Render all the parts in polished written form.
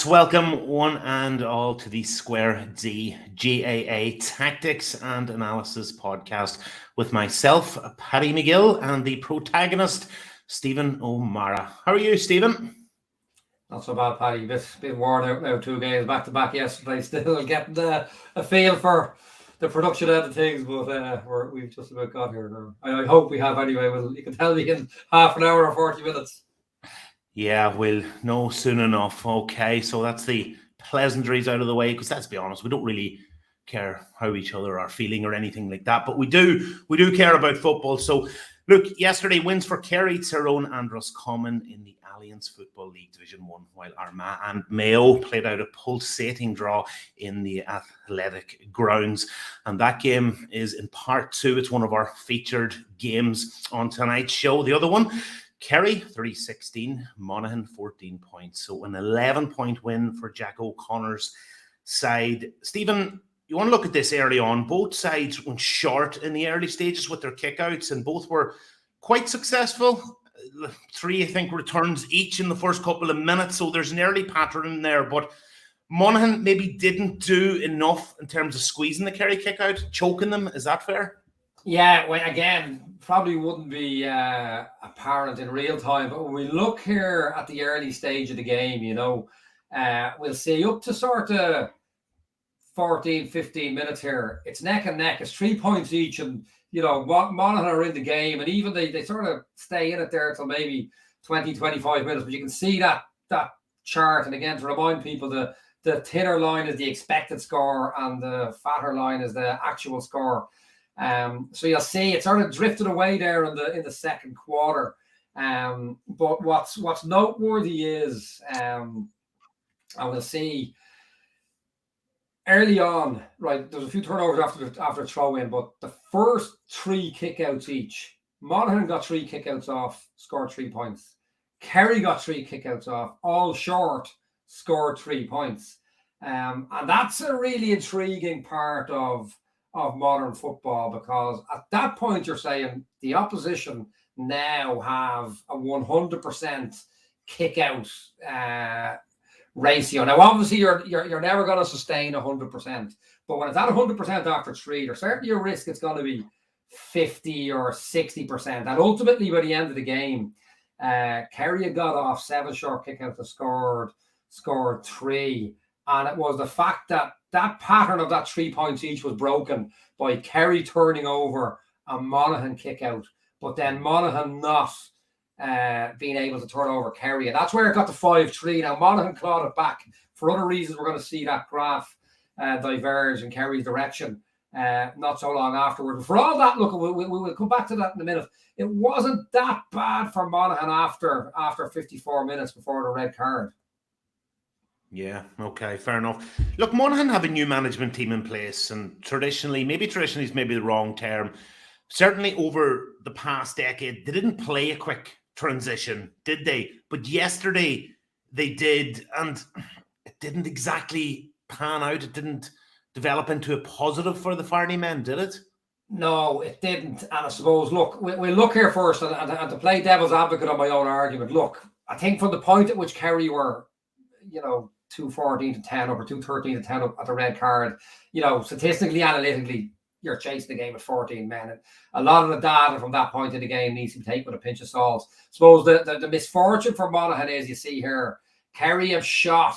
Yes, welcome one and all to the Square D GAA Tactics and Analysis podcast with myself, Paddy McGill, and the protagonist, Stephen O'Mara. How are you, Stephen? Not so bad, Paddy. Bit worn out now, 2 games back to back yesterday. Still getting a feel for the production end of things, but we've just about got here now. I hope we have anyway. Well, you can tell me in half an hour or 40 minutes. Yeah, we'll know soon enough. Okay, so that's the pleasantries out of the way, because let's be honest, we don't really care how each other are feeling or anything like that, but we do care about football. So look, yesterday wins for Kerry, Tyrone and Roscommon in the Alliance Football League Division 1, while Armagh and Mayo played out a pulsating draw in the athletic grounds. And that game is in part 2. It's one of our featured games on tonight's show. The other one, Kerry, 3-16, Monaghan, 14 points. So an 11-point win for Jack O'Connor's side. Stephen, you want to look at this early on. Both sides went short in the early stages with their kickouts, and both were quite successful. 3, I think, returns each in the first couple of minutes, so there's an early pattern there. But Monaghan maybe didn't do enough in terms of squeezing the Kerry kickout, choking them. Is that fair? Yeah, well, again, probably wouldn't be apparent in real time, but when we look here at the early stage of the game, we'll see up to sort of 14, 15 minutes here. It's neck and neck. It's 3 points each, and Monaghan are in the game, and even they sort of stay in it there till maybe 20, 25 minutes. But you can see that chart, and again, to remind people, the thinner line is the expected score, and the fatter line is the actual score. So you'll see it sort of drifted away there in the second quarter. But what's noteworthy is, and we'll see early on, right, there's a few turnovers after throw in, but the first 3 kickouts each, Monaghan got 3 kickouts off, scored 3 points. Kerry got 3 kickouts off, all short, scored 3 points. And that's a really intriguing part of modern football, because at that point you're saying the opposition now have a 100% kick out ratio. Now obviously you're never going to sustain 100%, but when it's at 100% after 3, there's certainly a risk it's going to be 50 or 60%. And ultimately by the end of the game, Kerry had got off 7 short kickouts and scored 3. And it was the fact that pattern of that 3 points each was broken by Kerry turning over a Monaghan kick out, but then Monaghan not being able to turn over Kerry. And that's where it got to 5-3. Now, Monaghan clawed it back. For other reasons, we're going to see that graph diverge in Kerry's direction not so long afterward. For all that, look, we'll come back to that in a minute. It wasn't that bad for Monaghan after 54 minutes before the red card. Yeah, okay, fair enough. Look, Monaghan have a new management team in place, and traditionally is maybe the wrong term. Certainly over the past decade, they didn't play a quick transition, did they? But yesterday they did, and it didn't exactly pan out. It didn't develop into a positive for the Farney men, did it? No, it didn't. And I suppose, look, we'll look here first, and to play devil's advocate on my own argument, look, I think from the point at which Kerry were, 2-14-10 over 2-13-10 up at the red card, statistically, analytically, you're chasing the game with 14 men. And a lot of the data from that point in the game needs to be taken with a pinch of salt. I suppose the misfortune for Monaghan is, you see here, Kerry have shot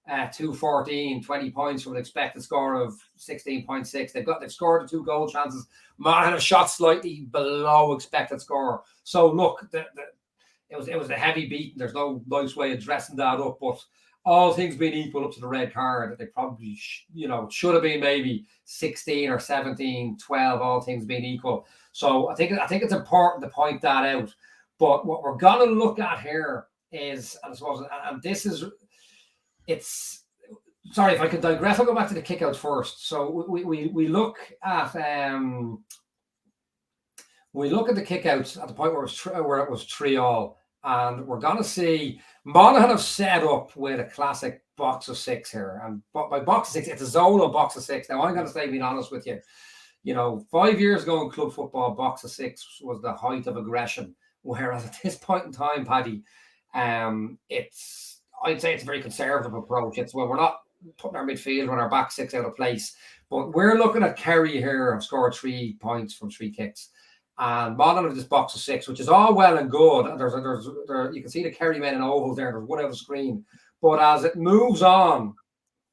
2-14, 20 points from an expected score of 16.6. They've scored the 2 goal chances. Monaghan have shot slightly below expected score. So look, it was a heavy beat. There's no nice way of dressing that up, but all things being equal up to the red card, they probably should have been maybe 16 or 17, 12, all things being equal. So I think it's important to point that out. But what we're going to look at here is, and I suppose, and this is, it's, sorry if I could digress, I'll go back to the kickouts first. So we look at the kickouts at the point where it was 3-all. And we're going to see Monaghan have set up with a classic box of 6 here. And by box of 6, it's a zonal box of 6. Now, I'm going to say, being honest with you, 5 years ago in club football, box of 6 was the height of aggression. Whereas at this point in time, Paddy, it's I'd say it's a very conservative approach. It's when we're not putting our midfield on our back six out of place. But we're looking at Kerry here, have scored 3 points from 3 kicks. And Monaghan have this box of 6, which is all well and good. And you can see the Kerry men in ovals there. There's one out of the screen. But as it moves on,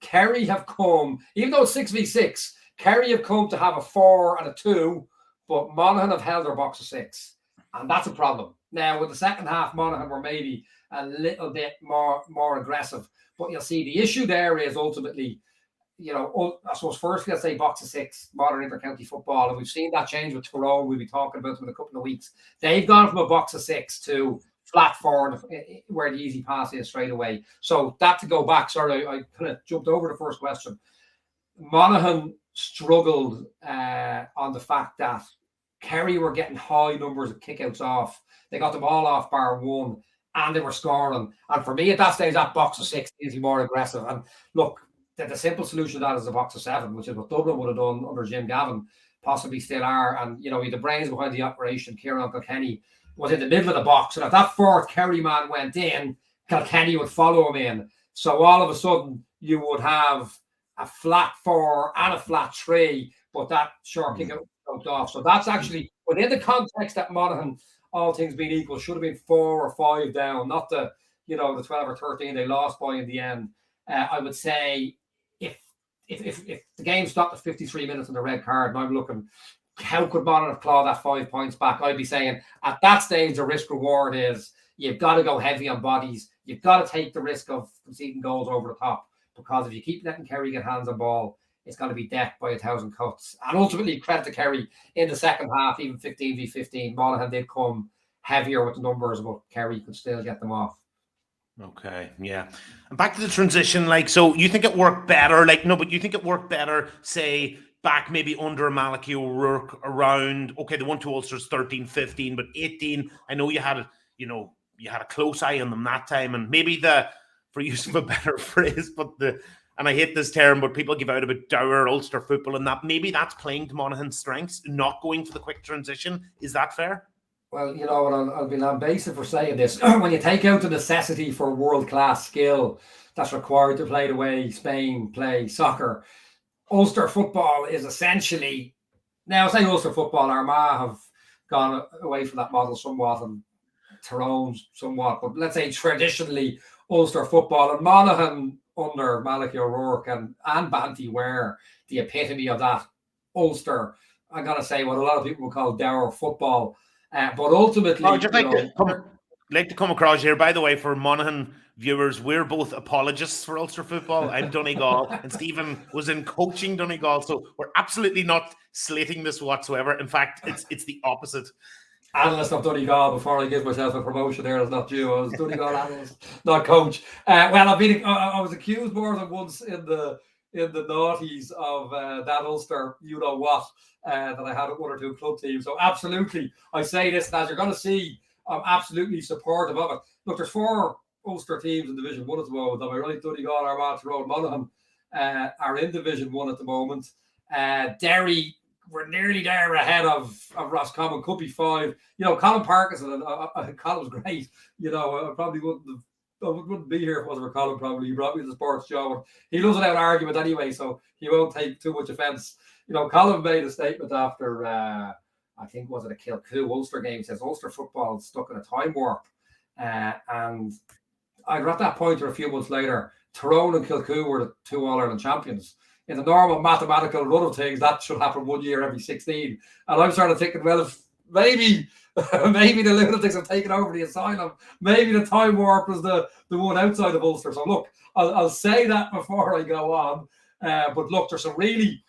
Kerry have come, even though it's 6v6, Kerry have come to have a 4 and a 2, but Monaghan have held their box of 6. And that's a problem. Now, with the second half, Monaghan were maybe a little bit more aggressive. But you'll see the issue there is ultimately, I suppose firstly, let's say box of 6, modern intercounty football. And we've seen that change with Tyrone. We'll be talking about them in a couple of weeks. They've gone from a box of 6 to flat forward where the easy pass is straight away. So that to go back, sorry, I kind of jumped over the first question. Monaghan struggled on the fact that Kerry were getting high numbers of kickouts off. They got them all off bar 1 and they were scoring. And for me at that stage, that box of 6 is more aggressive. And look, the simple solution to that is a box of 7, which is what Dublin would have done under Jim Gavin, possibly still are. And, the brains behind the operation, Kieran Kilkenny, was in the middle of the box. And if that fourth Kerry man went in, Kilkenny would follow him in. So all of a sudden, you would have a flat 4 and a flat 3, but that short kick out choked off. So that's actually, within the context that Monaghan, all things being equal, should have been 4 or 5 down, not the 12 or 13 they lost by in the end. I would say if the game stopped at 53 minutes on the red card, and I'm looking, how could Monaghan have clawed that 5 points back? I'd be saying at that stage, the risk reward is you've got to go heavy on bodies. You've got to take the risk of conceding goals over the top, because if you keep letting Kerry get hands on ball, it's going to be death by 1,000 cuts. And ultimately, credit to Kerry in the second half, even 15v15, Monaghan did come heavier with the numbers, but Kerry could still get them off. Okay, yeah. And back to the transition, so you think it worked better? But you think it worked better, say, back maybe under Malachy O'Rourke around, okay, the 1-2 Ulster's 13, 15, but 18, I know you had a close eye on them that time, and maybe for use of a better phrase, and I hate this term, but people give out about dour Ulster football, and that maybe that's playing to Monaghan's strengths, not going for the quick transition. Is that fair? Well, and I'll be lambasted for saying this. When you take out the necessity for world-class skill that's required to play the way Spain play soccer, Ulster football is essentially, now say Ulster football, Armagh have gone away from that model somewhat, and Tyrone somewhat, but let's say traditionally Ulster football, and Monaghan under Malachy O'Rourke and Banty were the epitome of that Ulster, I'm going to say what a lot of people would call dour football. But ultimately, I'd just like to come across here, by the way, for Monaghan viewers, we're both apologists for Ulster football. I'm Donegal, and Stephen was in coaching Donegal, so we're absolutely not slating this whatsoever. In fact, it's the opposite. Analyst of Donegal, before I give myself a promotion there, is not due. I was Donegal analyst, not coach. Well, I was accused more than once in the noughties of that Ulster, that I had 1 or 2 club teams. So absolutely, I say this, and as you're going to see, I'm absolutely supportive of it. Look, there's 4 Ulster teams in Division 1 at the moment. Am I right? Donegal, Armagh, Tyrone, Monaghan are in Division 1 at the moment. Derry, we're nearly there ahead of Roscommon, could be 5. Colin Parkinson, Colin's great. I probably wouldn't be here if it wasn't for Colin, probably. He brought me to the sports show. He loves it out argument anyway, so he won't take too much offence. Colin made a statement after, I think, was it a Kilcoo Ulster game? He says, Ulster football is stuck in a time warp. And I got that pointer a few months later. Tyrone and Kilcoo were the 2 All-Ireland champions. In the normal mathematical run of things, that should happen 1 year every 16. And I'm sort of thinking, well, if maybe the lunatics have taken over the asylum, maybe the time warp is the one outside of Ulster. So look, I'll say that before I go on. But look, there's some really,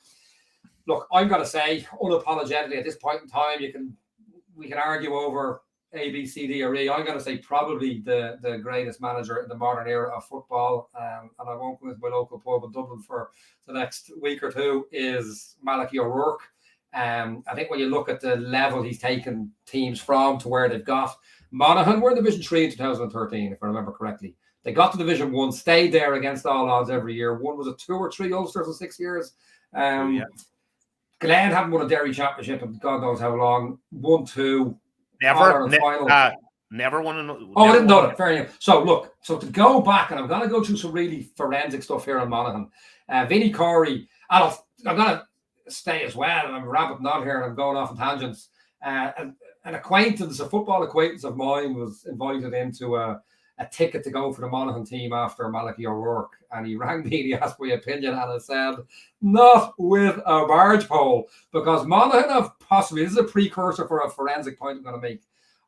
I'm going to say unapologetically at this point in time, we can argue over A, B, C, D, or E. I'm going to say probably the greatest manager in the modern era of football, and I won't go into my local pub in Dublin for the next week or 2, is Malachy O'Rourke. I think when you look at the level he's taken teams from to where they've got, Monaghan were in Division 3 in 2013, if I remember correctly. They got to Division 1, stayed there against all odds every year. One was 2 or 3 Ulsters in 6 years. Glen haven't won a Derry championship in God knows how long. 1-2. Never. Never won I didn't know that. Fair enough. So look, to go back, and I'm going to go through some really forensic stuff here on Monaghan. Vinnie Corey, I'm going to stay as well, and I'm rabbiting on here, and I'm going off on tangents. An acquaintance, a football acquaintance of mine, was invited into a ticket to go for the Monaghan team after Malachy O'Rourke, and he rang me and he asked my opinion, and I said, not with a barge pole, because Monaghan have possibly, this is a precursor for a forensic point I'm going to make.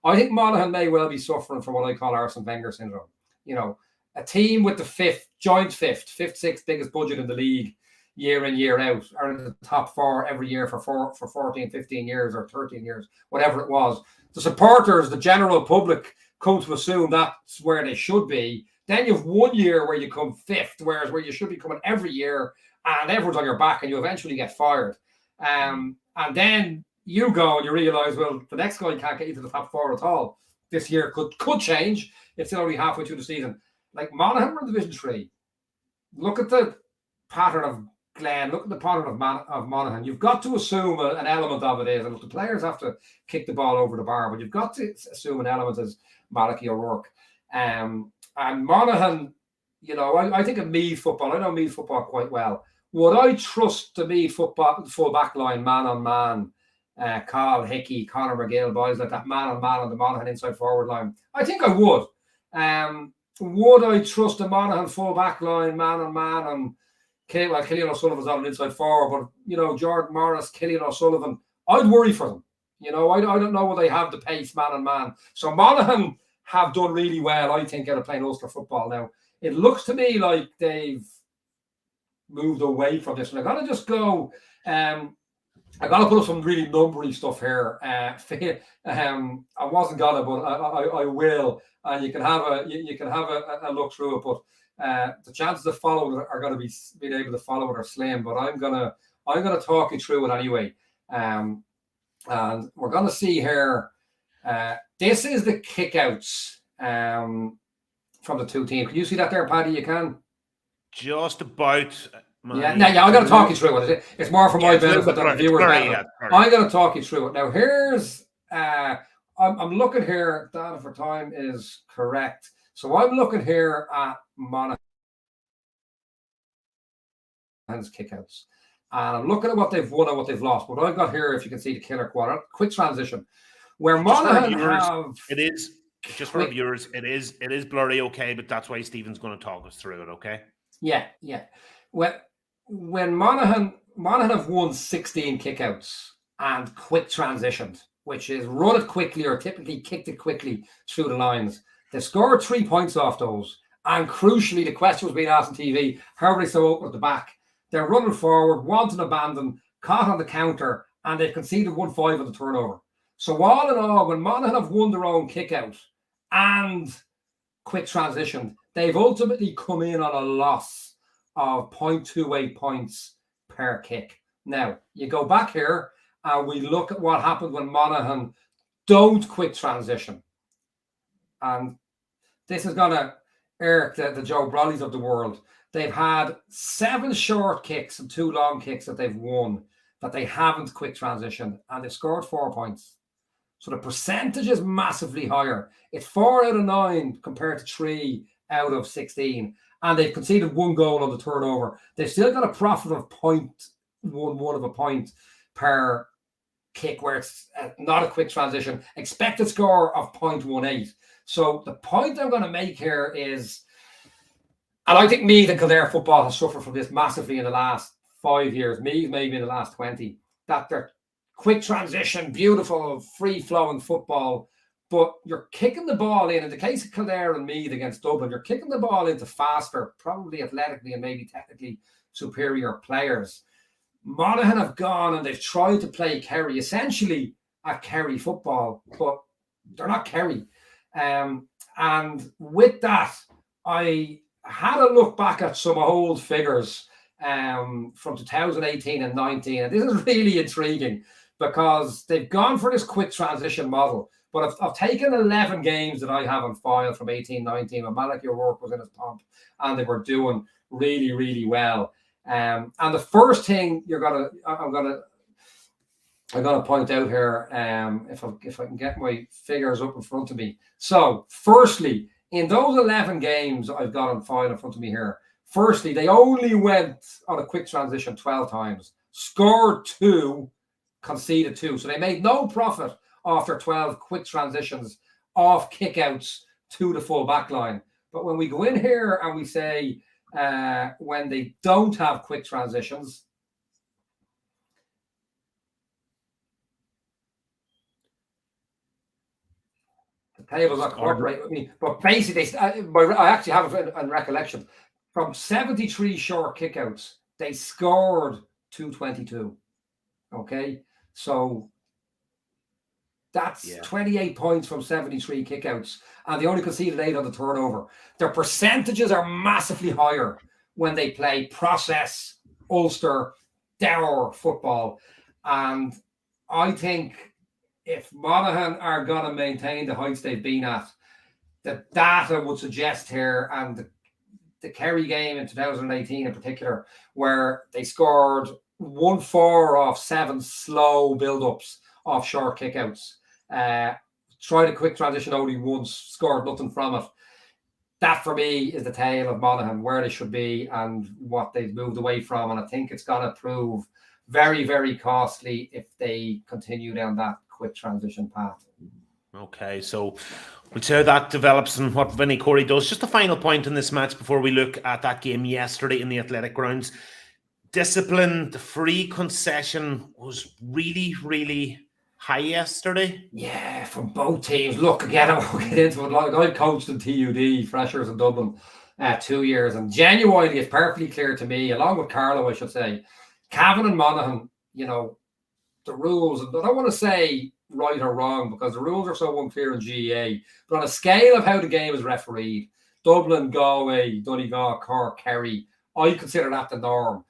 I think Monaghan may well be suffering from what I call Arsene Wenger syndrome. You know, a team with the joint fifth, sixth biggest budget in the league year in, year out, are in the top four every year for 14, 15 years or 13 years, whatever it was. The supporters, the general public, come to assume that's where they should be. Then you've 1 year where you come fifth, whereas where you should be coming every year, and everyone's on your back, and you eventually get fired. And then you go and you realise, well, the next guy can't get you to the top four at all. This year could change. It's only halfway through the season. Like Monaghan were in Division 3. Look at the pattern of Glen. Look at the pattern of Monaghan. You've got to assume an element of it is, and the players have to kick the ball over the bar, but you've got to assume an element is Malachy O'Rourke. And Monaghan, you know, I think of Meath football. I know Meath football quite well. Would I trust the Meath football full back line, man on man? Carl Hickey, Conor McGill, boys like that, man on the Monaghan inside forward line. I think I would. Would I trust the Monaghan full back line, man on man? And Killian O'Sullivan's on an inside forward, but you know, Jordan Morris, Killian O'Sullivan, I'd worry for them. You know, I don't know whether they have the pace, man on man. So Monaghan have done really well, I think, out of playing Ulster football. Now, it looks to me like they've moved away from this, and I gotta just go. I got to put up some really numbery stuff here. I wasn't gonna, but I will, and you can have a look through it. But the chances of following are going to be being able to follow it are slim. But I'm gonna talk you through it anyway. And we're gonna see here. This is the kickouts from the two teams. Can you see that there, Paddy? You can. Just about. Yeah, I'm going to talk you through it. It's more for my benefit than the viewers' benefit. I'm going to talk you through it. Now, here's, I'm looking here, data for time is correct. So I'm looking here at Monaghan's kickouts. And I'm looking at what they've won and what they've lost. What I've got here, if you can see the killer quadrant, quick transition. Where Monaghan have... It is, just for viewers, it is blurry, okay, but that's why Stephen's going to talk us through it, okay? Yeah. When Monaghan have won 16 kickouts and quick transitioned, which is run it quickly or typically kicked it quickly through the lines, they scored 3 points off those. And crucially, the question was being asked on TV, how are they so open at the back? They're running forward, want an abandon, caught on the counter, and they've conceded 1-5 on the turnover. So all in all, when Monaghan have won their own kickout and quick transition, they've ultimately come in on a loss of 0.28 points per kick. Now, you go back here and we look at what happened when Monaghan don't quick transition. And this is going to irk the Joe Brollies of the world. They've had 7 short kicks and 2 long kicks that they've won that they haven't quick transitioned, and they've scored 4 points. So the percentage is massively higher. It's 4 out of 9 compared to 3 out of 16. And they've conceded 1 goal on the turnover. They've still got a profit of 0.11 of a point per kick, where it's not a quick transition. Expected score of 0.18. So the point I'm going to make here is, and I think Meath and Kildare football has suffered from this massively in the last 5 years. Meath maybe in the last 20. That they're quick transition, beautiful, free-flowing football, but you're kicking the ball in the case of Kildare and Meath against Dublin, you're kicking the ball into faster, probably athletically and maybe technically superior players. Monaghan have gone and they've tried to play Kerry, essentially at Kerry football, but they're not Kerry. And with that, I had a look back at some old figures from 2018 and 19, and this is really intriguing because they've gone for this quick transition model. But I've taken 11 games that I have on file from 18-19 when Malachy O'Rourke was in his pomp, and they were doing really, really well. And the first thing I'm gonna I got to point out here, if I can get my figures up in front of me. So, firstly, in those 11 games I've got on file in front of me here, firstly, they only went on a quick transition 12 times, scored 2, conceded 2. So they made no profit after 12 quick transitions off kickouts to the full back line. But when we go in here and we say when they don't have quick transitions, the table's not cooperating with me, but basically, I actually have it in recollection. From 73 short kickouts, they scored 222. Okay, so that's 28 points from 73 kickouts, and they only conceded 8 on the turnover. Their percentages are massively higher when they play process, Ulster, dour football. And I think if Monaghan are going to maintain the heights they've been at, the data would suggest here, and the Kerry game in 2018 in particular, where they scored 1-4 off 7 slow build-ups off short kickouts. Tried a quick transition only once, scored nothing from it. That for me is the tale of Monaghan, where they should be and what they've moved away from. And I think it's going to prove very, very costly if they continue down that quick transition path. Okay, so we'll see how that develops and what Vinnie Corey does. Just a final point in this match before we look at that game yesterday in the Athletic Grounds. Discipline, the free concession was really, really high yesterday. Yeah, from both teams. Look, again, I'll get into it. Like, I coached in TUD, Freshers in Dublin, 2 years, and genuinely it's perfectly clear to me, along with Carlo, I should say, Cavan and Monaghan, the rules, I don't want to say right or wrong because the rules are so unclear in GAA, but on a scale of how the game is refereed, Dublin, Galway, Donegal, Cork, Kerry, I consider that the norm.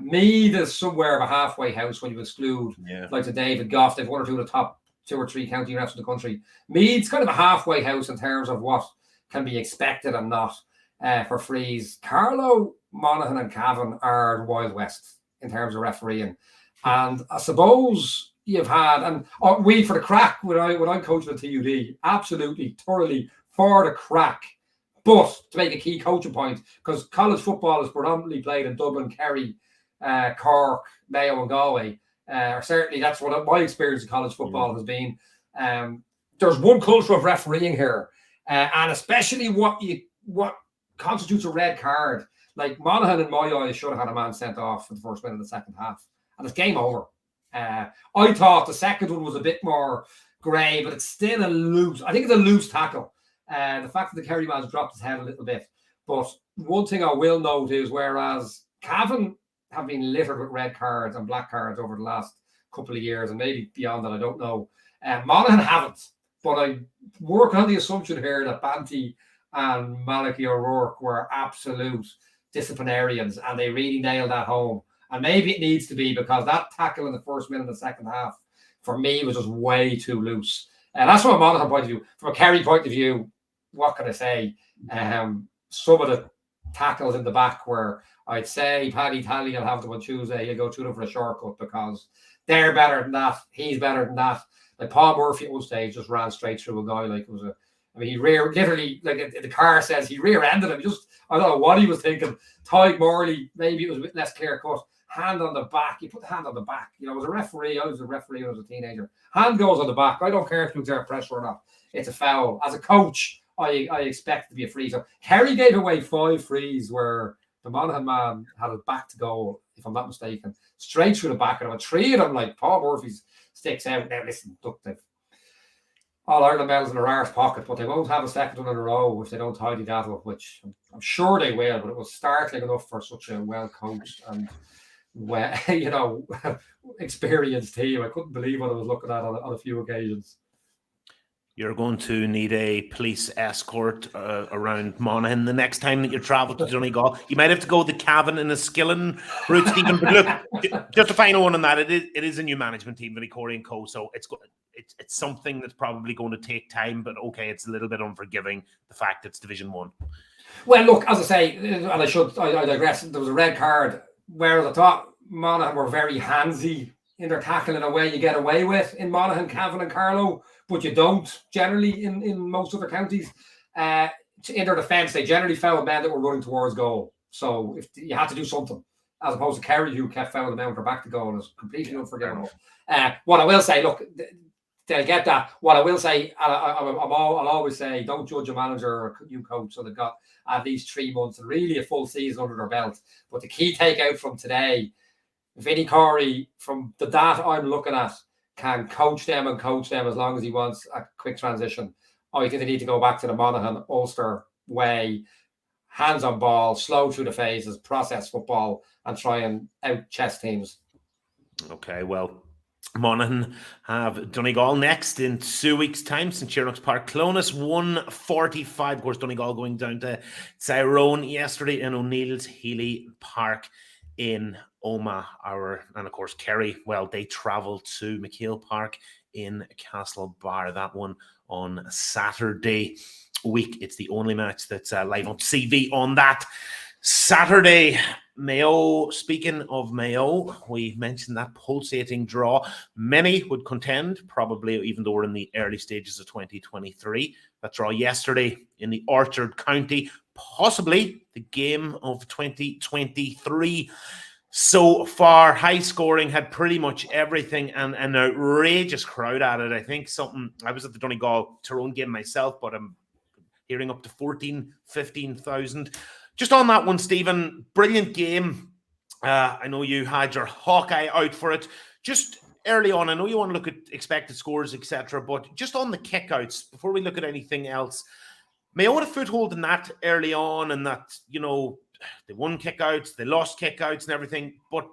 Meath is somewhere of a halfway house when you exclude like the David Goff. They've 1 or 2 of the top 2 or 3 county refs in the country. Meath's kind of a halfway house in terms of what can be expected and not for frees. Carlo, Monaghan and Cavan are the Wild West in terms of refereeing. And I suppose you've had, and we for the crack, when I'm coaching at TUD, absolutely, thoroughly for the crack. But to make a key coaching point, because college football is predominantly played in Dublin, Kerry, Cork, Mayo and Galway. Or certainly that's what my experience in college football has been. There's one culture of refereeing here. And especially what constitutes a red card. Like Monaghan in my eyes should have had a man sent off for the first minute of the second half. And it's game over. I thought the second one was a bit more grey, but it's still a loose. I think it's a loose tackle. The fact that the Kerry man's dropped his head a little bit. But one thing I will note is whereas Cavan have been littered with red cards and black cards over the last couple of years, and maybe beyond that, I don't know. Monaghan haven't. But I work on the assumption here that Banty and Malachy O'Rourke were absolute disciplinarians, and they really nailed that home. And maybe it needs to be because that tackle in the first minute of the second half, for me, was just way too loose. And that's from a Monaghan point of view. From a Kerry point of view, what can I say? Some of the tackles in the back where I'd say Paddy Talley will have them on Tuesday. He'll go through them for a shortcut because they're better than that. He's better than that. Like Paul Murphy at one stage just ran straight through a guy like it was a. I mean, he literally, like the car says, he rear-ended him. I don't know what he was thinking. Tyg Morley, maybe it was a bit less clear cut. Hand on the back. You put the hand on the back. As a referee, I was a referee when I was a teenager. Hand goes on the back. I don't care if you exert pressure or not. It's a foul. As a coach, I expect it to be a free. So Kerry gave away 5 frees where the Monaghan man had his back to goal, if I'm not mistaken, straight through the back of him. 3 of them, like Paul Murphy's, sticks out. Now listen, look, they've all Ireland medals in their arse pocket, but they won't have a second one in a row if they don't tidy that up, which I'm sure they will. But it was startling enough for such a well coached and experienced team. I couldn't believe what I was looking at on a few occasions. You're going to need a police escort around Monaghan the next time that you travel to Donegal. You might have to go the Cavan and the Skillen route, Stephen. But look, just a final one on that. It is a new management team, Vinnie Corey and co. So it's something that's probably going to take time. But okay, it's a little bit unforgiving, the fact it's Division 1. Well, look, as I say, and I digress. There was a red card. Whereas I thought Monaghan were very handsy in their tackling a way you get away with in Monaghan, Cavan and Carlow, but you don't generally in most other counties. In their defence, they generally fouled men that were running towards goal. So if you had to do something, as opposed to Kerry, who kept fouling them out or back to goal, is completely unforgivable. What I will say, look, they'll get that. What I will say, I'll always say, don't judge a manager or you coach. So they've got at least 3 months and really a full season under their belt. But the key takeout from today, Vinnie Corey, from the data I'm looking at, can coach them as long as he wants a quick transition. I think they need to go back to the Monaghan Ulster way, hands on ball, slow through the phases, process football, and try and out chess teams. Okay, well, Monaghan have Donegal next in 2 weeks' time. St. Cheroke's Park, Clonus 1:45. Of course, Donegal going down to Tyrone yesterday in O'Neill's Healy Park in Armagh. And of course, Kerry, well, they travel to McHale Park in Castlebar. That one on Saturday week. It's the only match that's live on TV on that Saturday. Mayo, speaking of Mayo, we mentioned that pulsating draw. Many would contend, probably even though we're in the early stages of 2023, that draw yesterday in the Orchard County, possibly the game of 2023. So far, high scoring, had pretty much everything, and an outrageous crowd at it. I think I was at the Donegal Tyrone game myself, but I'm hearing up to 15,000. Just on that one, Stephen, brilliant game. I know you had your Hawkeye out for it. Just early on, I know you want to look at expected scores, etc., but just on the kickouts, before we look at anything else, Mayo had a foothold in that early on, and that, they won kickouts, they lost kickouts and everything, but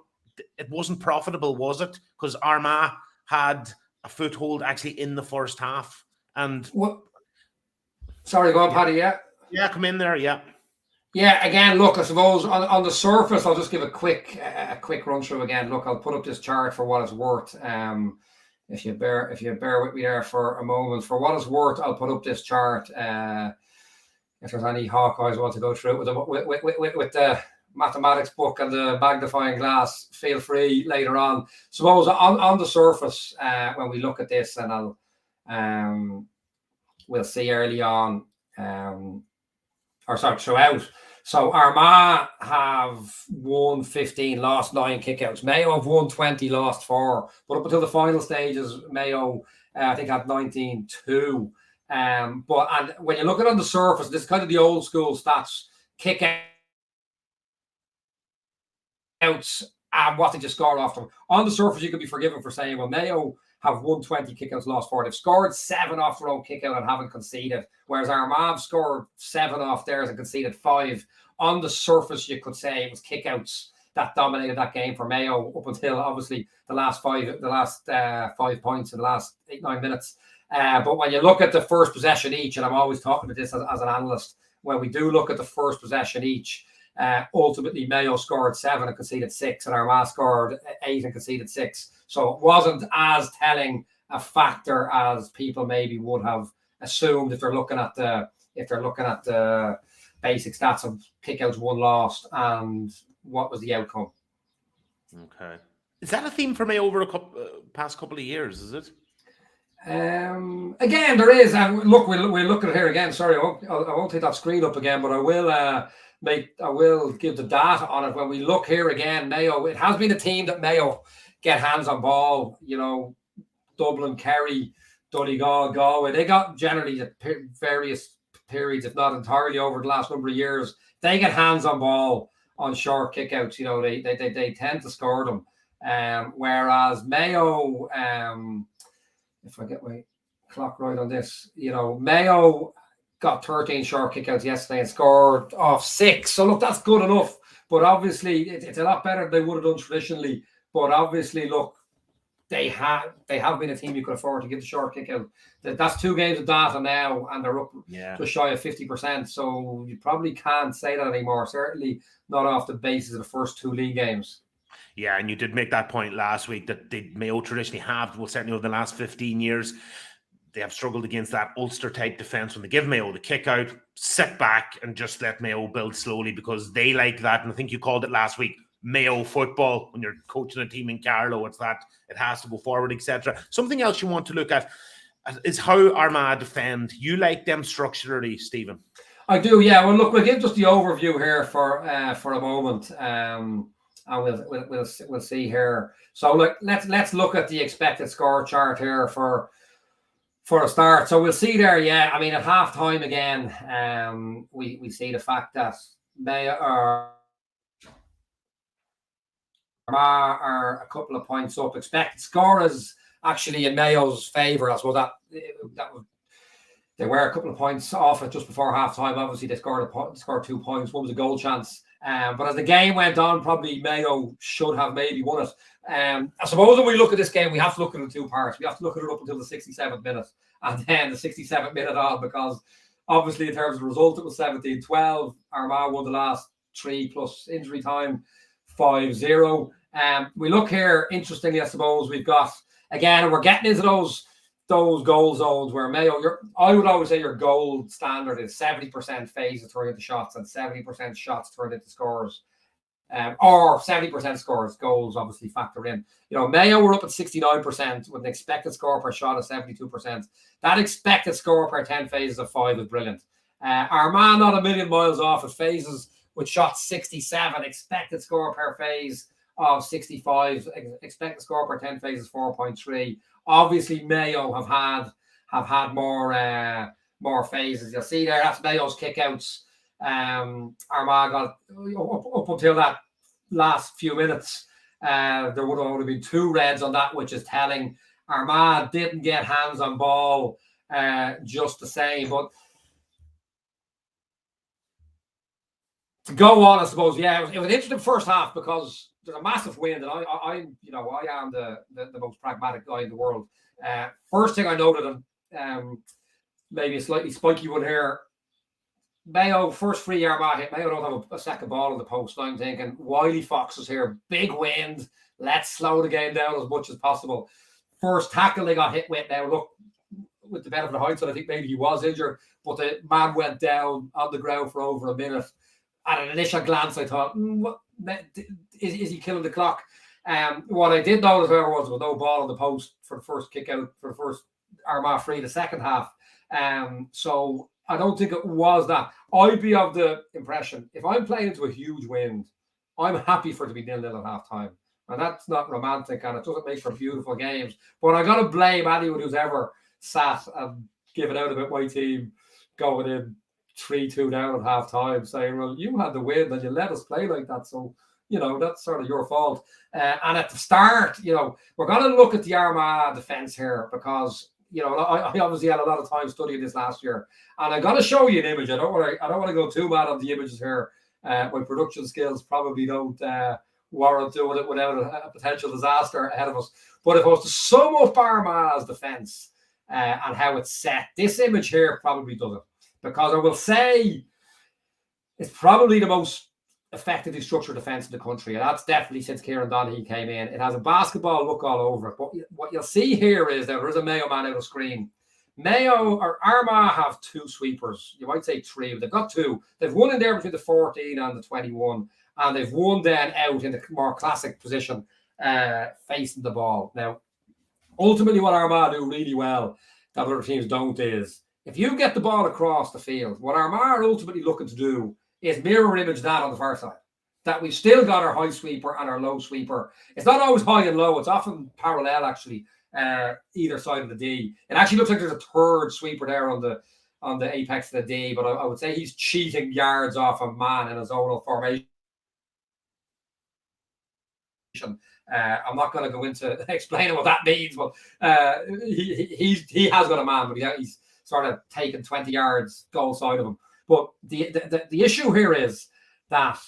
it wasn't profitable, was it? Because Armagh had a foothold actually in the first half. And sorry, go on, Paddy. Yeah, come in there. Yeah. Again, look, I suppose on the surface, I'll just give a quick run through again. Look, I'll put up this chart for what it's worth. If you bear with me there for a moment, for what it's worth, I'll put up this chart. If there's any Hawkeyes want to go through it with the mathematics book and the magnifying glass, feel free later on. Suppose on the surface, when we look at this, and we'll see early on, throughout. So Armagh have won 15, lost 9 kickouts. Mayo have won 20, lost 4. But up until the final stages, Mayo, I think, had 19-2. And when you look at it on the surface, this is kind of the old school stats, kickouts and what did you score off them. On the surface, you could be forgiven for saying, well, Mayo have won 20 kickouts, lost 4. They've scored 7 off their own kickout and haven't conceded, whereas Armagh scored 7 off theirs and conceded 5. On the surface, you could say it was kickouts that dominated that game for Mayo up until obviously the last 5 points in the last 8-9 minutes. But when you look at the first possession each, and I'm always talking about this as an analyst, when we do look at the first possession each, ultimately Mayo scored 7 and conceded 6, and Armagh scored 8 and conceded 6. So it wasn't as telling a factor as people maybe would have assumed if they're looking at the basic stats of kickouts won, lost, and what was the outcome. Okay, is that a theme for Mayo over past couple of years? Is it? Again, there is. Look, we'll look at it here again. Sorry, I won't take that screen up again, but I will give the data on it. When we look here again, Mayo, it has been a team that Mayo get hands on ball. Dublin, Kerry, Donegal, Galway. They got generally at various periods, if not entirely over the last number of years, they get hands on ball on short kickouts. They tend to score them. Whereas Mayo, if I get my clock right on this, Mayo got 13 short kickouts yesterday and scored off 6. So look, that's good enough. But obviously, it's a lot better than they would have done traditionally. But obviously, look, they have been a team you could afford to give the short kick out. That's 2 games of data now, and they're up just shy of 50%. So you probably can't say that anymore. Certainly not off the basis of the first 2 league games. Yeah, and you did make that point last week that they Mayo traditionally have, well, certainly over the last 15 years, they have struggled against that Ulster-type defence when they give Mayo the kick out, sit back and just let Mayo build slowly because they like that. And I think you called it last week, Mayo football. When you're coaching a team in Carlow, it's that it has to go forward, etc. Something else you want to look at is how Armagh defend. You like them structurally, Stephen? I do, yeah. Well, look, we'll give just the overview here for a moment, and we'll see here. So look, let's look at the expected score chart here for a start. So we'll see there. Yeah, I mean, at half time again, we see the fact that Mayo are a couple of points up. Expected score is actually in Mayo's favour. I suppose that they were a couple of points off it just before half time. Obviously, they scored 2 points. One was a goal chance. But as the game went on, probably Mayo should have maybe won it. I suppose when we look at this game, we have to look at it in 2 parts. We have to look at it up until the 67th minute and then the 67th minute on, because obviously in terms of result, it was 17-12. Armagh won the last 3 plus injury time, 5-0. We look here, interestingly, I suppose we've got, again, and we're getting into those goal zones where Mayo, I would always say your gold standard is 70% phases turned into shots and 70% shots turned into scores. Or 70% scores, goals obviously factor in. You know, Mayo were up at 69% with an expected score per shot of 72%. That expected score per 10 phases of 5 is brilliant. Armagh not a million miles off at phases with shots 67, expected score per phase of 65, expected score per 10 phases 4.3. Obviously, Mayo have had more phases. You'll see there, that's Mayo's kickouts. Armagh got up until that last few minutes. There would have only been 2 reds on that, which is telling. Armagh didn't get hands on ball just the same. But to go on, I suppose, yeah, it was an interesting first half because there's a massive wind, and I am the most pragmatic guy in the world. First thing I noted, and maybe a slightly spiky one here, Mayo, first free Armagh hit. Mayo don't have a second ball in the post. I'm thinking Wiley Fox is here, big wind. Let's slow the game down as much as possible. First tackle they got hit with. Now look, with the benefit of hindsight, I think maybe he was injured, but the man went down on the ground for over a minute. At an initial glance, I thought, what is he killing the clock? What I did notice, however, was with no ball on the post for the first kick out, for the first Armagh free, the second half. So I don't think it was that. I'd be of the impression, if I'm playing into a huge wind, I'm happy for it to be 0-0 at half time. And that's not romantic, and it doesn't make for beautiful games. But I got to blame anyone who's ever sat and given out about my team going in 3-2 down at half time, saying, well, you had the win and you let us play like that. So, you know, that's sort of your fault. And at the start, you know, we're going to look at the Armagh defence here because, you know, I obviously had a lot of time studying this last year. And I'm going to show you an image. I don't want to go too mad on the images here. My production skills probably don't warrant doing it without a potential disaster ahead of us. But if I was to sum up Armagh's defence and how it's set, this image here probably does it. Because I will say it's probably the most effectively structured defence in the country. And that's definitely since Kieran Donaghy came in. It has a basketball look all over it. But what you'll see here is that there is a Mayo man out of screen. Mayo or Armagh have 2 sweepers. You might say 3, but they've got 2. They've one in there between the 14 and the 21. And they've one then out in the more classic position facing the ball. Now, ultimately what Armagh do really well that other teams don't is, if you get the ball across the field, what Armagh are ultimately looking to do is mirror image that on the far side. That we've still got our high sweeper and our low sweeper. It's not always high and low. It's often parallel, actually, either side of the D. It actually looks like there's a third sweeper there on the apex of the D, but I would say he's cheating yards off a man in a zonal formation. I'm not going to go into explaining what that means, but he has got a man, but he's sort of taken 20 yards goal side of him. But the issue here is that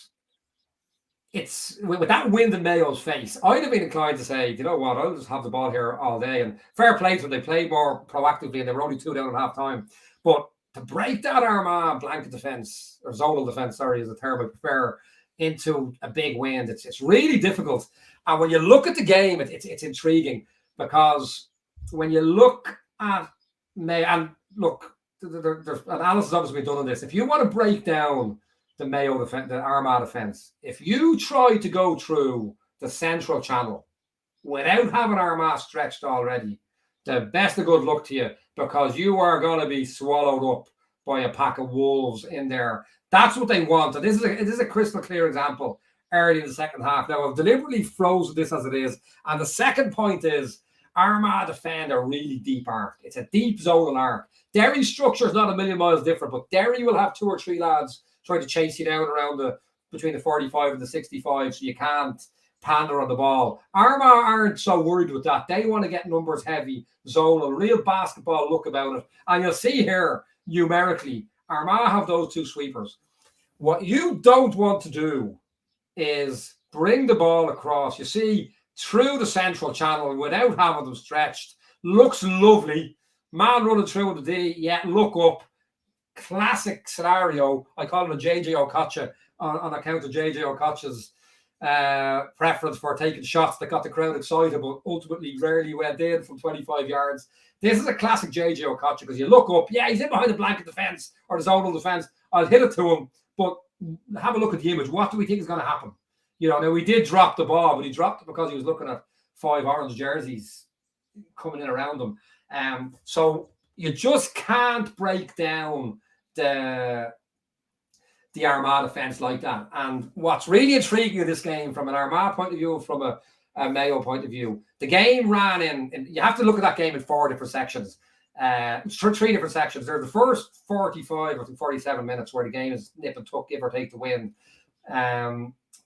it's with that wind in Mayo's face, I'd have been inclined to say, you know what, I'll just have the ball here all day. And fair play to them, they played more proactively and they were only 2 down at half time. But to break that Armagh blanket defence, or zonal defence, sorry, is a term I prefer, into a big wind, it's really difficult. And when you look at the game, it's intriguing, because when you look at Mayo, and look, there's analysis obviously been done on this. If you want to break down the Mayo defense, the Armagh defense. If you try to go through the central channel without having Armagh stretched already, the best of good luck to you, because you are going to be swallowed up by a pack of wolves in there. That's what they want. And this is a crystal clear example early in the second half. Now, I've deliberately frozen this as it is. And the second point is Armagh defend a really deep arc. It's a deep zonal arc. Derry's structure is not a million miles different, but Derry will have 2 or 3 lads trying to chase you down around between the 45 and the 65, so you can't pander on the ball. Armagh aren't so worried with that. They want to get numbers heavy, zonal, real basketball look about it. And you'll see here, numerically, Armagh have those 2 sweepers. What you don't want to do is bring the ball across. You see, through the central channel without having them stretched. Looks lovely. Man running through the D, yeah, look up. Classic scenario. I call it a JJ Okocha on account of JJ Okocha's preference for taking shots that got the crowd excited, but ultimately rarely went in from 25 yards. This is a classic JJ Okocha because you look up, yeah, he's in behind the blanket defense or the zonal defense. I'll hit it to him, but have a look at the image. What do we think is going to happen? You know, now we did drop the ball, but he dropped it because he was looking at 5 orange jerseys coming in around him. So you just can't break down the Armagh defense like that. And what's really intriguing in this game from an Armagh point of view, from a Mayo point of view, the game ran in you have to look at that game in 4 different sections. 3 different sections. There's the first 45 or 47 minutes where the game is nip and tuck, give or take, to win.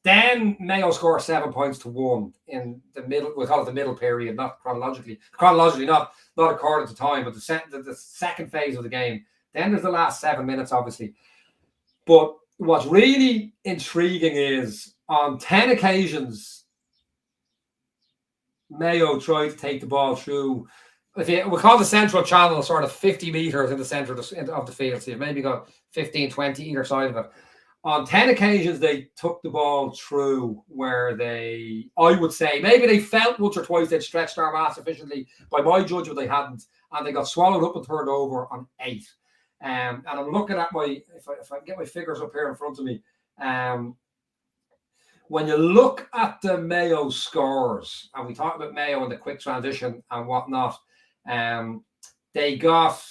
Then Mayo scores 7 points to 1 in the middle. We'll call it the middle period, not chronologically. Chronologically, not according to time, but the second phase of the game. Then there's the last 7 minutes, obviously. But what's really intriguing is on 10 occasions, Mayo tried to take the ball through. We call the central channel sort of 50 meters in the center of the field. So you've maybe got 15, 20 either side of it. On 10 occasions, they took the ball through where I would say, maybe they felt once or twice they'd stretched Armagh sufficiently. By my judgment, they hadn't. And they got swallowed up and turned over on 8. And I'm looking at if I can get my figures up here in front of me. When you look at the Mayo scores, and we talk about Mayo and the quick transition and whatnot, they got...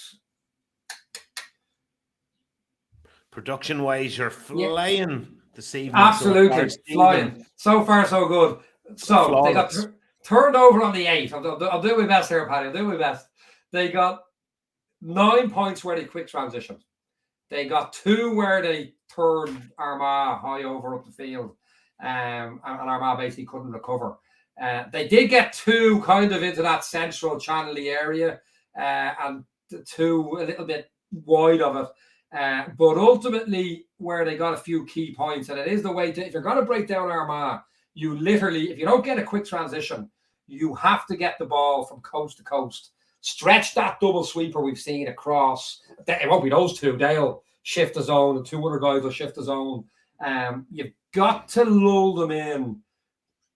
Production-wise, you're flying this evening. Absolutely, flying. So far, so good. So flawless. They got turned over on the 8. I'll do my best here, Paddy. I'll do my best. They got 9 points where they quick transitioned. They got 2 where they turned Armagh high over up the field, and Armagh basically couldn't recover. They did get 2 kind of into that central channel-y area, and 2 a little bit wide of it. But ultimately, where they got a few key points, and it is the way to, if you're going to break down Armagh, you literally, if you don't get a quick transition, you have to get the ball from coast to coast. Stretch that double sweeper we've seen across. It won't be those 2. They'll shift the zone, and 2 other guys will shift the zone. You've got to lull them in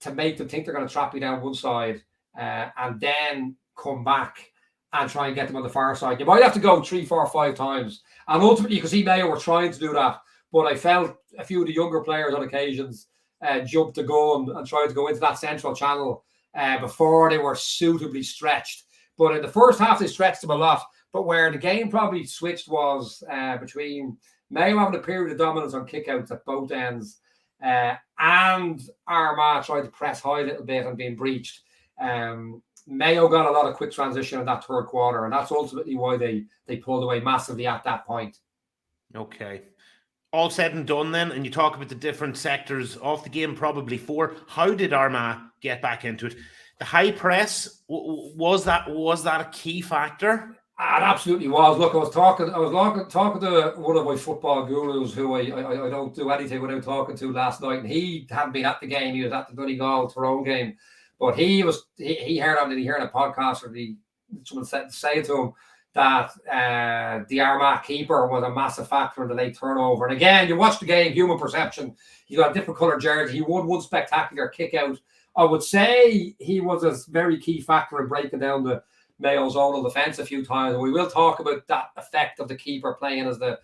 to make them think they're going to trap you down one side, and then come back and try and get them on the far side. You might have to go 3, 4, 5 times. And ultimately, you can see Mayo were trying to do that. But I felt a few of the younger players on occasions jumped the gun and tried to go into that central channel before they were suitably stretched. But in the first half, they stretched them a lot. But where the game probably switched was between Mayo having a period of dominance on kickouts at both ends, and Armagh tried to press high a little bit and being breached. Mayo got a lot of quick transition in that third quarter, and that's ultimately why they pulled away massively at that point. Okay. All said and done then, and you talk about the different sectors of the game, probably 4. How did Armagh get back into it? The high press, was that a key factor? It absolutely was. Look, I was talking to one of my football gurus who I don't do anything without talking to last night, and he hadn't been at the game. He was at the Donegal Tyrone game. But he heard on, did he hear in a podcast, or someone say to him that the Armagh keeper was a massive factor in the late turnover. And again, you watch the game, human perception. He got a different colour jersey. He won one spectacular kick out. I would say he was a very key factor in breaking down the Mayo zonal defence a few times. And we will talk about that effect of the keeper playing as the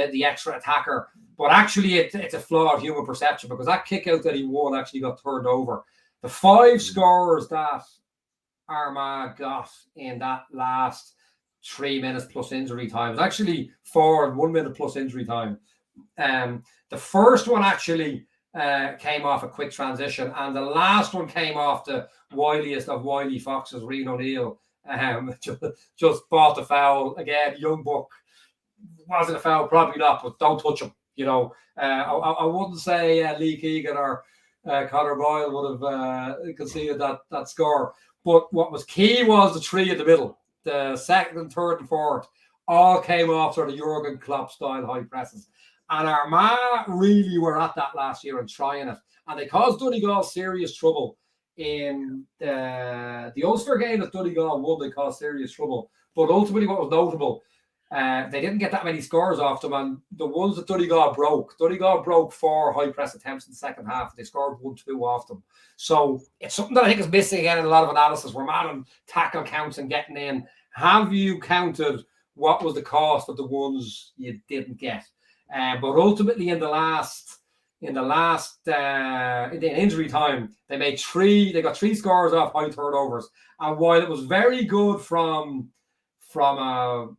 the extra attacker. But actually, it's a flawed human perception, because that kick out that he won actually got turned over. The 5 scores that Armagh got in that last 3 minutes plus injury time was actually 4 and 1 minute plus injury time. The first one actually came off a quick transition, and the last one came off the wiliest of wily foxes, Rian O'Neill. Just bought the foul again. Young buck. Was it a foul? Probably not, but don't touch him. I wouldn't say Lee Keegan or Conor Boyle would have conceded that score. But what was key was the 3 in the middle. The second and third and fourth all came off sort of Jurgen Klopp style high presses. And Armagh really were at that last year and trying it. And they caused Donegal serious trouble in the Ulster game that Donegal won. They caused serious trouble. But ultimately what was notable, they didn't get that many scores off them. And the ones that Donegal broke 4 high press attempts in the second half. They scored 1-2 off them. So it's something that I think is missing again in a lot of analysis. We're mad on tackle counts and getting in. Have you counted what was the cost of the ones you didn't get? But ultimately, in injury time, they got 3 scores off high turnovers. And while it was very good from an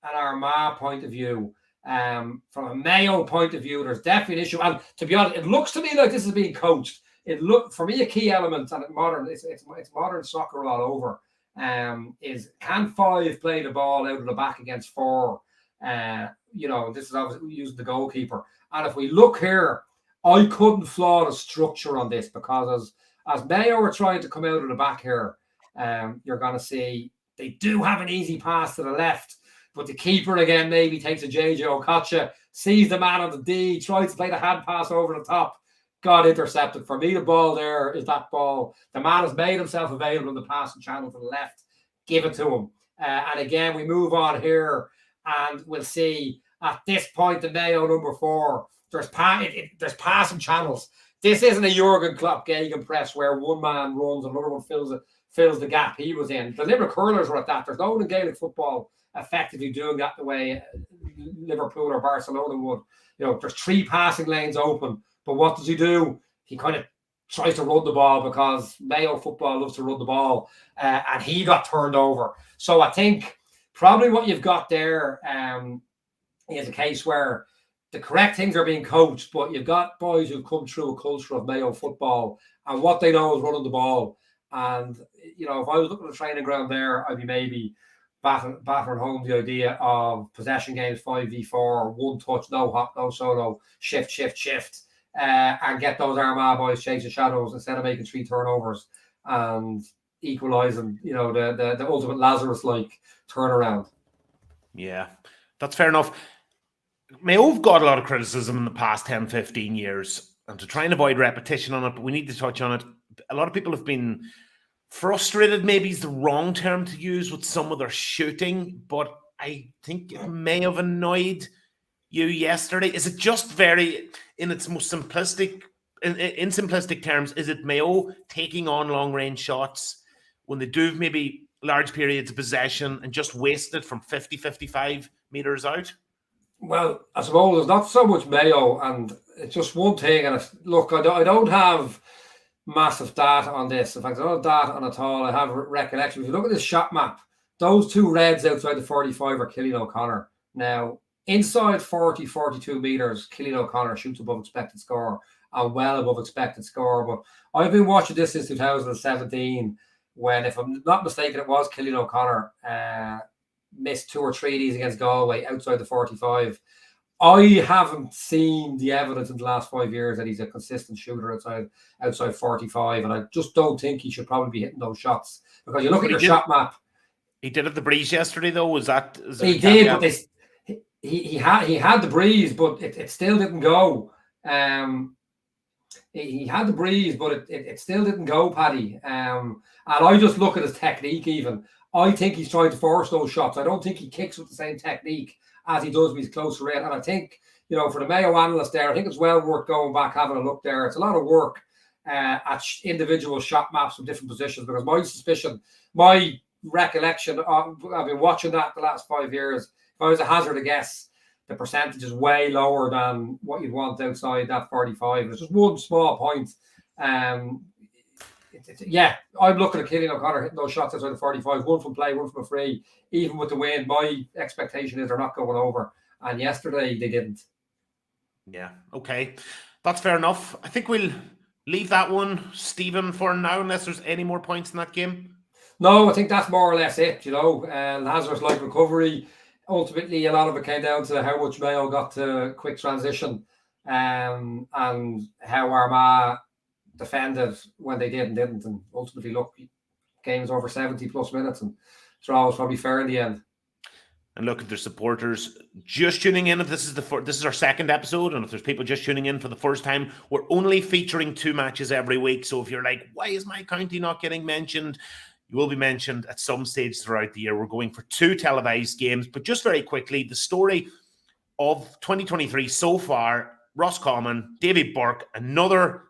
Armagh point of view, from a Mayo point of view, there's definitely an issue. And to be honest, it looks to me like this is being coached. It looked, for me, a key element, and it's modern soccer all over. Is can 5 play the ball out of the back against 4? This is obviously using the goalkeeper. And if we look here, I couldn't flaw the structure on this, because as Mayo are trying to come out of the back here, you're going to see they do have an easy pass to the left, but the keeper again maybe takes a JJ Okocha, sees the man on the D, tries to play the hand pass over the top, got intercepted. For me, the ball there is that ball. The man has made himself available in the passing channel to the left. Give it to him. And again, we move on here, and we'll see at this point the Mayo number 4. There's passing channels. This isn't a Jurgen Klopp gegenpress where one man runs and another one fills the gap he was in. The Limerick hurlers were at that. There's no one in Gaelic football effectively doing that the way Liverpool or Barcelona would. There's 3 passing lanes open. But what does he do? He kind of tries to run the ball, because Mayo football loves to run the ball, and he got turned over. So I think probably what you've got there is a case where the correct things are being coached, but you've got boys who've come through a culture of Mayo football, and what they know is running the ball. And, if I was looking at the training ground there, I'd be maybe battering home the idea of possession games, 5v4, 1 touch, no hop, no solo, shift, and get those Armagh boys chasing shadows instead of making 3 turnovers and equalising, the ultimate Lazarus-like turnaround. Yeah, that's fair enough. Mayo have got a lot of criticism in the past 10, 15 years, and to try and avoid repetition on it, but we need to touch on it. A lot of people have been frustrated, maybe is the wrong term to use, with some of their shooting, but I think it may have annoyed you yesterday. Is it just very, in its most simplistic, in simplistic terms, is it Mayo taking on long-range shots when they do maybe large periods of possession and just waste it from 50, 55 metres out? Well, I suppose it's not so much Mayo, and it's just one thing. And look, I don't have massive data on this. In fact, I don't have data on it at all. I have recollection. If you look at this shot map, those 2 reds outside the 45 are Killian O'Connor. Now, inside 40, 42 metres, Killian O'Connor shoots above expected score, and well above expected score. But I've been watching this since 2017, when, if I'm not mistaken, it was Killian O'Connor missed 2 or 3 of these against Galway outside the 45. I haven't seen the evidence in the last 5 years that he's a consistent shooter outside 45, and I just don't think he should probably be hitting those shots, because you look at your shot map. He did have the breeze yesterday, though. Is he did, but he had the breeze, but it still didn't go. He had the breeze, but it still didn't go, Paddy. And I just look at his technique even. I think he's trying to force those shots. I don't think he kicks with the same technique as he does when he's closer in. And I think, for the Mayo analyst there, I think it's well worth going back, having a look there. It's a lot of work at individual shot maps from different positions, because my recollection, I've been watching that the last 5 years. If I was a hazard a guess, the percentage is way lower than what you'd want outside that 45. It's just one small point. Yeah, I'm looking at Killian O'Connor hitting those shots outside the 45, one from play, one from a free. Even with the wind, my expectation is they're not going over. And yesterday they didn't. Yeah, okay. That's fair enough. I think we'll leave that one, Stephen, for now, unless there's any more points in that game. No, I think that's more or less it, Lazarus-like recovery. Ultimately, a lot of it came down to how much Mayo got to quick transition and how Armagh defended when they did and didn't. And ultimately, look, games over 70 plus minutes and draw was probably fair in the end. And look, if there's supporters just tuning in, if this is our second episode, and if there's people just tuning in for the first time, we're only featuring 2 matches every week. So if you're like, why is my county not getting mentioned? You will be mentioned at some stage throughout the year. We're going for 2 televised games. But just very quickly, the story of 2023 so far, Roscommon, Davy Burke, another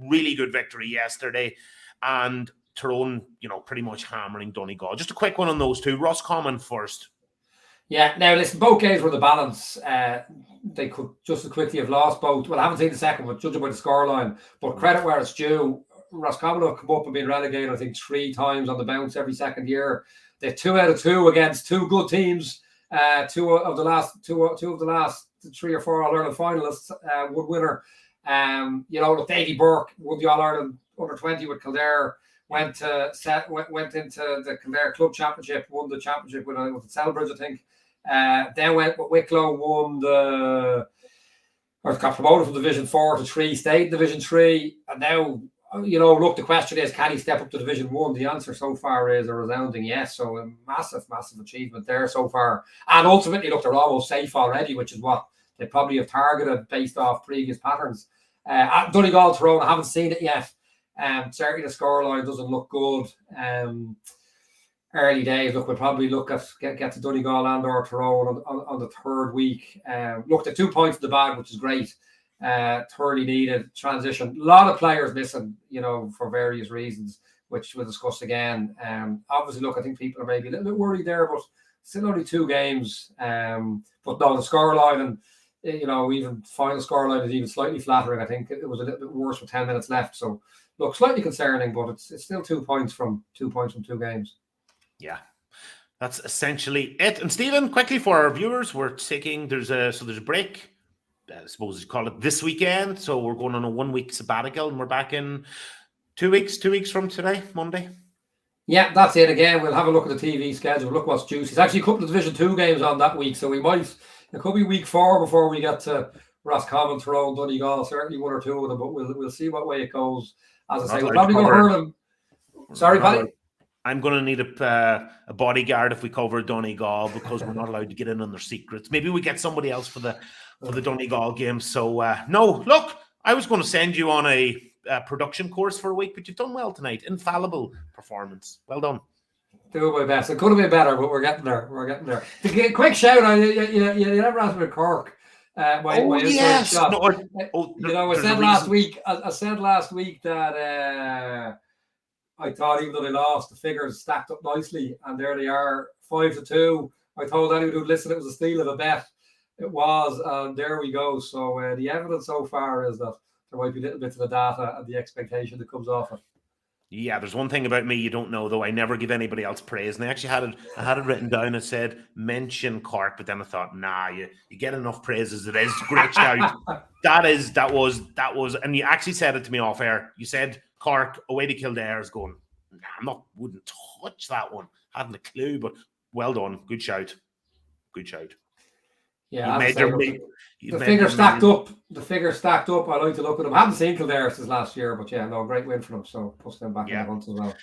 really good victory yesterday, and Tyrone, pretty much hammering Donegal. Just a quick one on those 2. Roscommon first. Yeah, now listen, both games were the balance. They could just as quickly have lost both. Well, I haven't seen the second, but judging by the scoreline. But credit where it's due. Roscommon have come up and been relegated, I think, 3 times on the bounce every second year. They're 2 out of 2 against 2 good teams. 2 of the last 3 or 4 All-Ireland finalists. One winner. Look, Davy Burke won the All-Ireland under-20 with Kildare. Went into the Kildare Club Championship, won the championship with the Selbridge, I think. Then went with Wicklow, got promoted from Division 4 to 3, stayed in Division 3, and now, look, the question is, can he step up to Division 1? The answer so far is a resounding yes. So a massive, massive achievement there so far. And ultimately, look, they're almost safe already, which is what they probably have targeted based off previous patterns. Donegal Tyrone, I haven't seen it yet. Certainly the scoreline doesn't look good. Early days, look, we'll probably look at get to Donegal and or Tyrone on the 3rd week. Look, the 2 points in the bag, which is great. Thoroughly needed transition. A lot of players missing, for various reasons, which we'll discuss again. Obviously, look, I think people are maybe a little bit worried there, but still only 2 games. But no, the scoreline and even final scoreline is even slightly flattering. I think it was a little bit worse with 10 minutes left. So look, slightly concerning, but it's still 2 points from 2 games. Yeah, that's essentially it. And Stephen, quickly for our viewers, we're taking there's a break. I suppose you call it this weekend. So we're going on a 1-week sabbatical, and we're back in 2 weeks. 2 weeks from today, Monday. Yeah, that's it. Again, we'll have a look at the TV schedule. Look what's juicy. It's actually a couple of Division 2 games on that week, so it could be week 4 before we get to Roscommon, Tyrone, Donegal. Certainly 1 or 2 of them, but we'll see what way it goes. As I say, we're probably going to hurt them. Sorry, Paddy. I'm going to need a bodyguard if we cover Donegal, because we're not allowed to get in on their secrets. Maybe we get somebody else for the Donegal game. So, no, look, I was going to send you on a production course for a week, but you've done well tonight. Infallible performance. Well done. Do my best. It could have been better, but we're getting there. Quick shout out. You never asked me to Cork. Yes. I said last week that I thought even though they lost, the figures stacked up nicely, and there they are, 5-2. I told anyone who'd listen it was a steal of a bet. It was, and there we go. So the evidence so far is that there might be a little bit of the data and the expectation that comes off it. Yeah, there's one thing about me you don't know, though. I never give anybody else praise. And I actually had it written down. It said, mention Cork. But then I thought, nah, you get enough praise as it is. Great shout. That was, and you actually said it to me off air. You said Cork away to Kildare is going, nah, wouldn't touch that one. Hadn't a clue, but well done. Good shout. Yeah, the figure stacked up. The figure stacked up. I like to look at them. I haven't seen Kildare since last year, but yeah, no, great win for them. So puts them back in the hunt as well.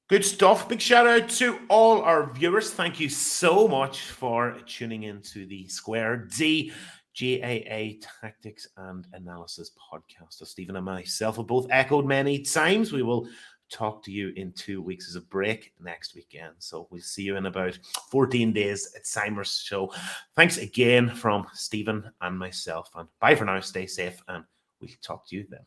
Good stuff. Big shout out to all our viewers. Thank you so much for tuning in to the Square D GAA Tactics and Analysis podcast. Stephen and myself have both echoed many times. We will talk to you in 2 weeks as a break next weekend. So we'll see you in about 14 days at Simers Show. Thanks again from Stephen and myself. And bye for now. Stay safe, and we'll talk to you then.